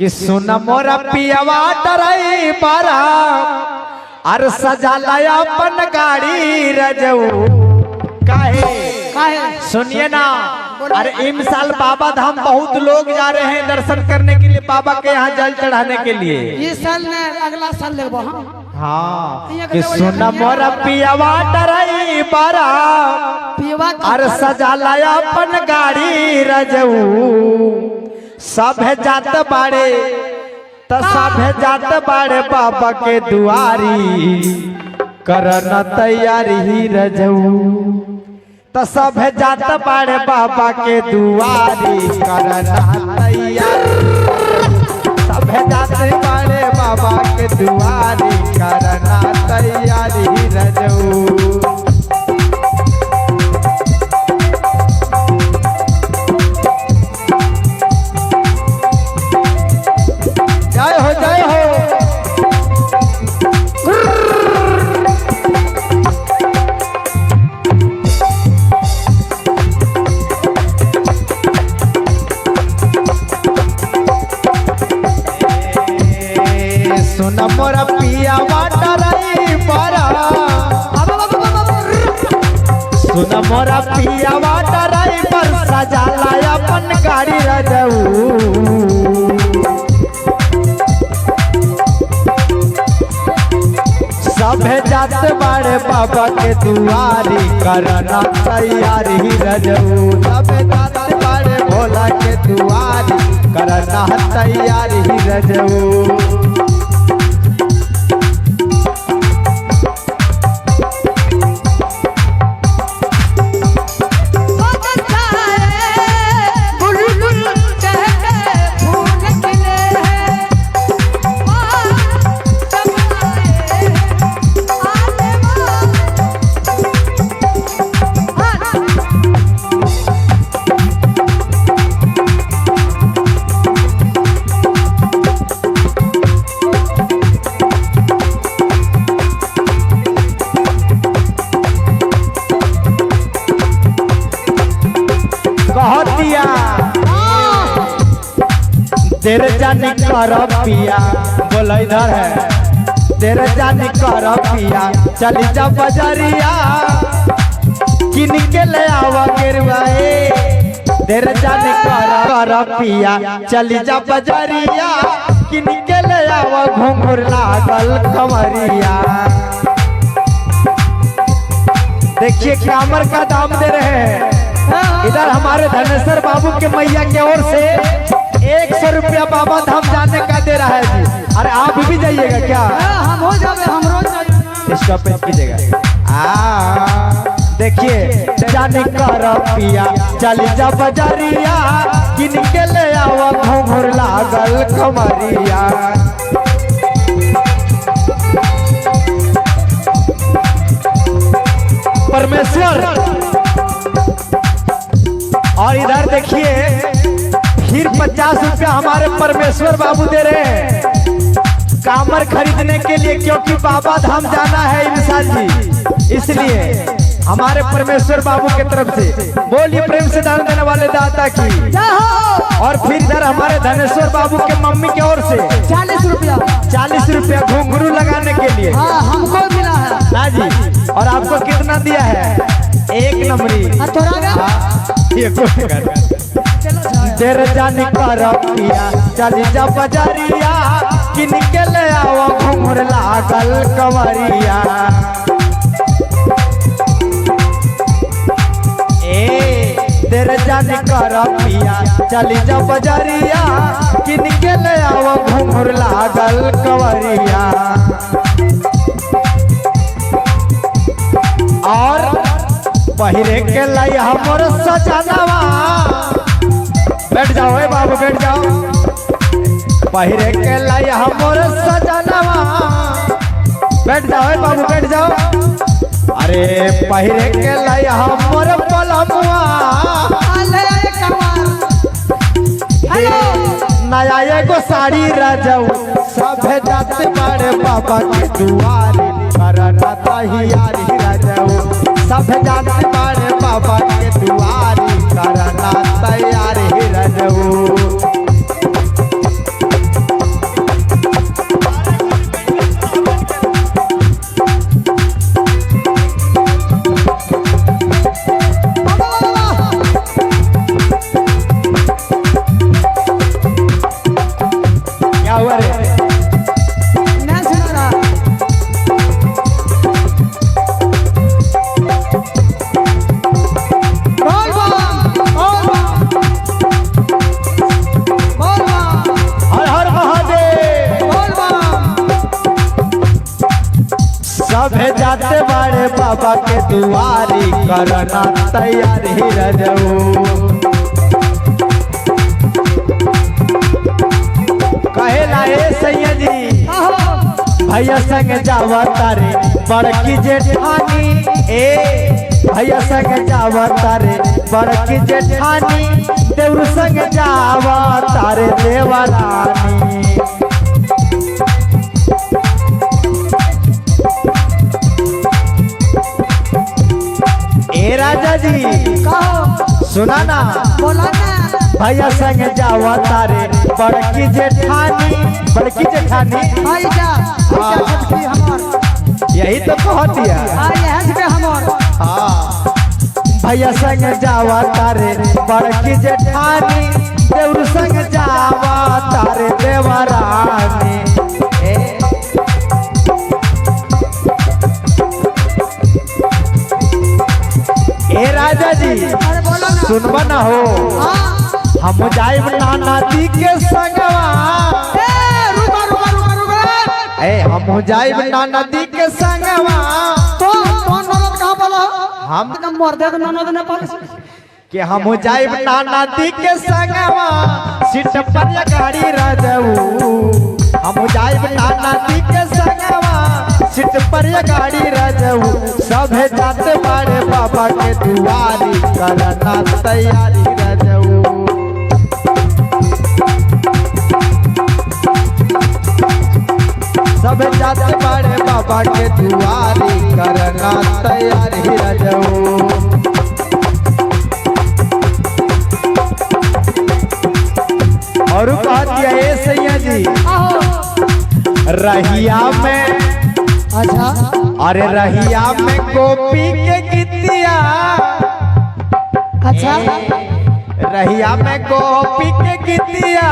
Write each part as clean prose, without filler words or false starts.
कि सुन मोरा पियवा डराई बारा अर सजा लाया अपन गाड़ी रजऊ काहे सुनिए ना। अरे इम साल बाबा धाम बहुत लोग जा रहे हैं दर्शन करने के लिए, बाबा के यहाँ जल चढ़ाने के लिए। ये साल ने अगला साल लेबो। हाँ कि सुन मोरा पियवा डराई बारा अर सजा लाया अपन गाड़ी रजऊ सब जात बाड़े त सब जात बाड़े बाबा के दुआरी करना तैयारी रजऊ त सब जात बाड़े बाबा के दुआरी करना तैयारी सब जात बाड़े बाबा के दुआरी करना तैयारी रजऊ। जय हो जय हो। सुन मोरा पिया डराई बारा सुन मोरा पिया डराई पर सजा लाया अपन गाड़ी रजऊ सब जात बाड़े बाबा के दुआरी करना तैयारी रजऊ सब जात बाड़े भोला के दुआरी करना तैयारी रजऊ। तेरे जानी कर पिया बोला इधर है तेरे जानी कर पिया चली जा बजरिया किन के ले आवा गिरवाए तेरे जानी कर पिया चली जा बजरिया किन के ले आवा घुंघुर लागल कमरिया। देखिए कामर का दाम दे रहे हैं इधर हमारे धनेश्वर बाबू के मैया की ओर से 100 रुपया बाबा धाम जाने का दे रहा है जी। अरे आप भी जाइएगा क्या? हम हो जावे हम रोज स्टॉप पे कीजिएगा। देखिए जाने कर पिया चली जा बजरिया किन के ले आवा घुंघुर लागल कमरिया। परमेश्वर और इधर देखिए फिर 50 रुपया हमारे परमेश्वर बाबू दे रहे हैं कामर खरीदने के लिए, क्योंकि बाबा धाम जाना है इंसान जी, इसलिए हमारे परमेश्वर बाबू की तरफ से बोलिए प्रेम से दान देने वाले दाता की। और फिर इधर हमारे धनेश्वर बाबू के मम्मी की ओर से 40 रुपया घुंघरू लगाने के लिए। हाँ, हमको मिला है ना जी। और आपको कितना दिया है? 1 नंबरी। तेरे जानी कर पिया चली जा बजरिया किन के ले आओ घुंघुर लागल कमरिया। तेरे जानी कर पिया चली जा बजरिया किन के ले आओ घुंघुर लागल कमरिया। और पहिरे के लाई हमर सजनवा बैठ जाओ बाबू बैठ जाओ। पहिरे के लाई हमर सजनवा बैठ जाओ बाबू बैठ जाओ। अरे पहिरे के लाई हमर पलमुआ नया एगो साड़ी रजऊ सब जात बाड़े बाबा के दुआरी करना तैयारी रजऊ सब जात बाड़े बाबा के दुआरी करना तैयारी रजऊ। बाबा के दुआरी करना तैयारी रजऊ। कहेला ए सैया जी भैया संग जावा तारे बड़की जेठानी, ए भैया संग जावा तारे बड़की जेठानी, देवर संग जावा तारे देवरानी। ए राजा जी कहो सुना ना, बोला ना। भैया संग जावा तारे बड़की जेठानी, बड़की जेठानी आई जा छटकी हमर, यही तो कह दिया। आई हंस पे हमर। हाँ भैया संग जावा तारे बड़की जेठानी, देवर संग जावा तारे देवरानी। ए राजा जी अरे बोला ना। सुनबा ना हो, हाँ हम जाइब नाना दी के संगवा, ए रुको रुको रुको रुको। ए हम जाइब नाना दी के संगवा। तो कौन ननद कहाँ बोला? हम तो मर्दे के ननद ने बोल कि हम जाइब नाना दी के संगवा, सीट पर या गाड़ी रजऊ। हम जाइब नाना दी के संगवा, सीट पर या गाड़ी रजऊ। सब जाते बारे बाबा के दुआरी करना तैयारी रजऊ। सब जाते बारे बाबा के दुआरी करना तैयारी रजऊ। और कह दिया ए सैया जी रहिया में, अच्छा अरे रहिया में गोपी के गीतिया, अच्छा रहिया में गोपी के गीतिया,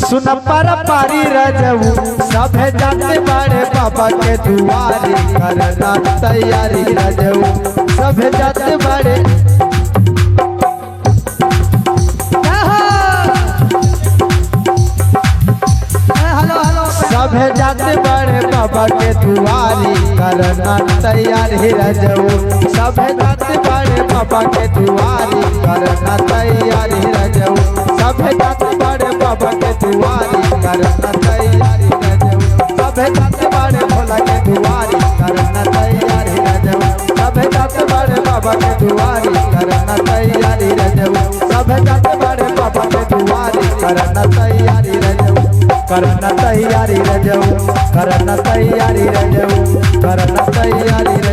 सुन पर पारी रजऊ। सब जाते बारे बाबा के दुआरी करना तैयारी रजऊ। सब जाते बारे हेलो हेलो। सब जाते बड़े बाबा के दुआरी करना तैयारी रजऊ। सब जाते बड़े बाबा के दुआरी करना तैयारी रजऊ। सब जाते बड़े बाबा के दुआरी करना तैयारी रजऊ। सब जाते बड़े भोला के दुआरी करना तैयारी रजऊ। सब जाते बड़े बाबा के दुआरी करना तैयारी रजऊ। सब जाते बड़े बाबा के दुआरी करना तैयारी रजऊ। करना तैयारी रजऊ, करना तैयारी रजऊ, करना तैयारी रजऊ।